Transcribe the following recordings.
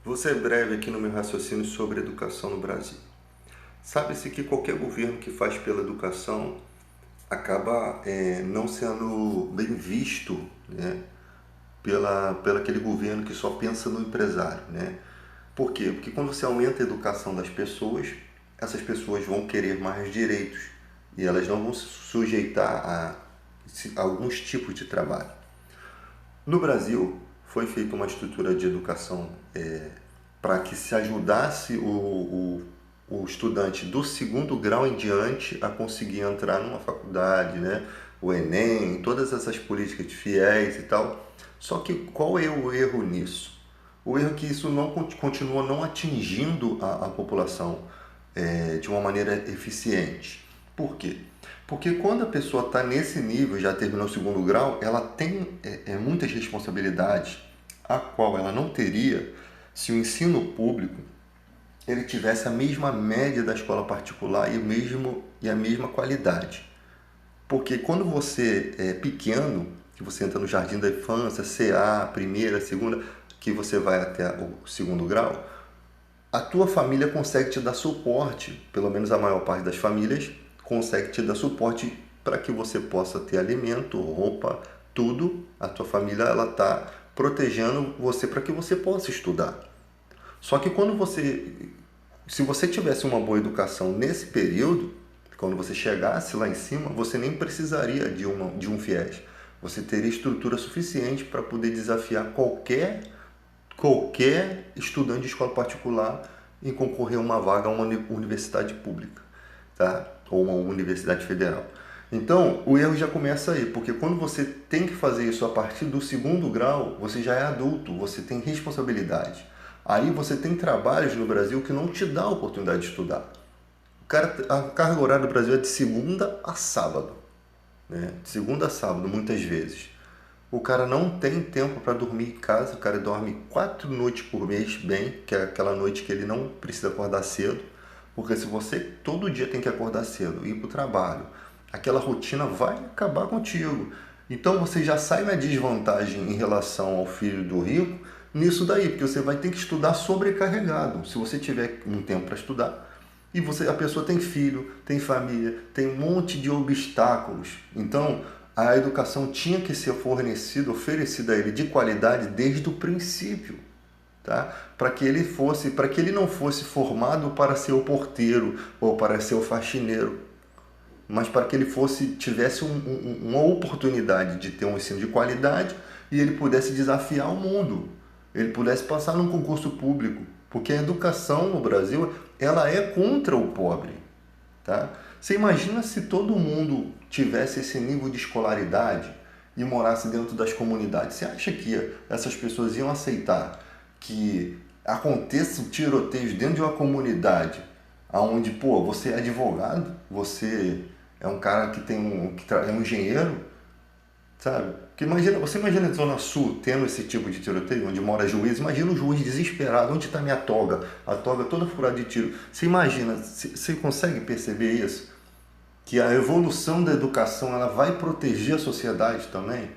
Vou ser breve aqui no meu raciocínio sobre educação no Brasil. Sabe-se que qualquer governo que faz pela educação acaba não sendo bem visto, né, pela aquele governo que só pensa no empresário, né? Por quê? Porque quando você aumenta a educação das pessoas, essas pessoas vão querer mais direitos e elas não vão se sujeitar a alguns tipos de trabalho. No Brasil, foi feita uma estrutura de educação para que se ajudasse o estudante do segundo grau em diante a conseguir entrar numa faculdade, né? O Enem, todas essas políticas de fiéis e tal. Só que qual é o erro nisso? O erro é que isso não continua não atingindo a população de uma maneira eficiente. Por quê? Porque quando a pessoa está nesse nível, já terminou o segundo grau, ela tem muitas responsabilidades, a qual ela não teria se o ensino público ele tivesse a mesma média da escola particular e a mesma qualidade. Porque quando você é pequeno, que você entra no jardim da infância, CA, primeira, segunda, que você vai até o segundo grau, a tua família consegue te dar suporte, pelo menos a maior parte das famílias consegue te dar suporte para que você possa ter alimento, roupa, tudo. A tua família ela está protegendo você para que você possa estudar. Só que se você tivesse uma boa educação nesse período, quando você chegasse lá em cima, você nem precisaria de um FIES. Você teria estrutura suficiente para poder desafiar qualquer estudante de escola particular em concorrer a uma vaga a uma universidade pública, tá? Ou uma universidade federal. Então, o erro já começa aí, porque quando você tem que fazer isso a partir do segundo grau, você já é adulto, você tem responsabilidade. Aí você tem trabalhos no Brasil que não te dá a oportunidade de estudar. A carga horária do Brasil é de segunda a sábado, né? De segunda a sábado, muitas vezes. O cara não tem tempo para dormir em casa, o cara dorme 4 noites por mês bem, que é aquela noite que ele não precisa acordar cedo, porque se você todo dia tem que acordar cedo e ir para o trabalho, aquela rotina vai acabar contigo. Então você já sai na desvantagem em relação ao filho do rico nisso daí, porque você vai ter que estudar sobrecarregado. Se você tiver um tempo para estudar, e a pessoa tem filho, tem família, tem um monte de obstáculos. Então, a educação tinha que ser fornecida, oferecida a ele de qualidade desde o princípio, tá? Para que ele não fosse formado para ser o porteiro ou para ser o faxineiro, mas para que ele tivesse uma oportunidade de ter um ensino de qualidade e ele pudesse desafiar o mundo, ele pudesse passar num concurso público, porque a educação no Brasil ela é contra o pobre, tá? Você imagina se todo mundo tivesse esse nível de escolaridade e morasse dentro das comunidades? Você acha que essas pessoas iam aceitar que aconteça tiroteio dentro de uma comunidade onde, pô, você é advogado, você é um cara que é um engenheiro, sabe? Porque você imagina a Zona Sul tendo esse tipo de tiroteio, onde mora juiz, imagina o juiz desesperado, onde está minha toga? A toga toda furada de tiro. Você imagina, você consegue perceber isso? Que a evolução da educação ela vai proteger a sociedade também?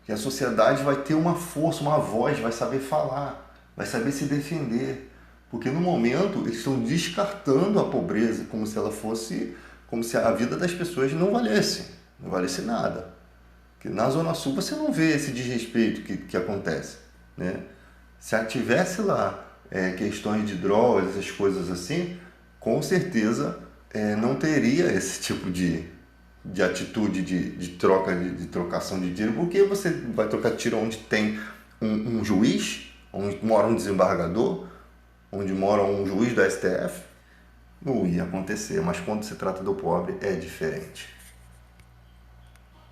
Que a sociedade vai ter uma força, uma voz, vai saber falar, vai saber se defender. Porque no momento eles estão descartando a pobreza como se a vida das pessoas não valesse nada. Que na Zona Sul você não vê esse desrespeito que acontece, né? Se tivesse lá questões de drogas, essas coisas assim, com certeza não teria esse tipo de atitude de trocação de tiro, porque você vai trocar tiro onde tem um juiz, onde mora um desembargador, onde mora um juiz do STF, não ia acontecer, mas quando se trata do pobre é diferente.